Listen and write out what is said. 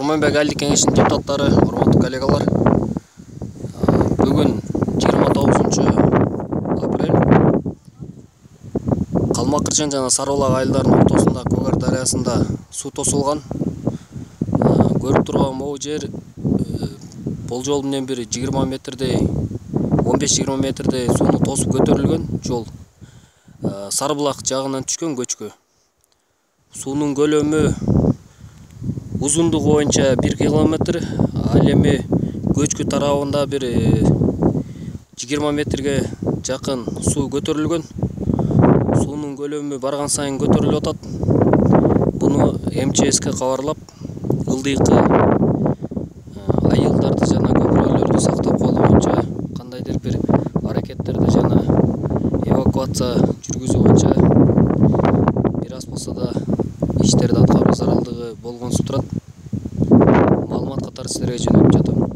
Заманбек Әлди кеңешінің депутаттары, урматтуу коллегалар. Бүгін 29 апрель Қалмакырчан жана Сарыбулак айылдарынын ортосунда Көгөр дарыясында суу тосулган. Көрүп турган могу жер болжол менен бир 20 метрдей, 15-20 метрдей сууну тосуп көтөрүлгөн жол. Сарыбулак жагынан түшкөн көчкө. Суунун көлөмү узундугу боюнча 1 километр, ал эми көчкү тарабында бир 20 метрге жакын суу көтөрүлгөн. Суунун көлөмү барган сайын көтөрүлүп атат. Буну МЧСке кабарлап, ылдыйкы айылдарды жана көпүрөлөрдү сактап калуу боюнча кандайдыр бир аракеттерди жана эвакуация жүргүзүү боюнча бир аз болсо да иштерди аткаруу зарылдыгы болгонсу турат. Маалымат катары силерге жөнөтүп жатам.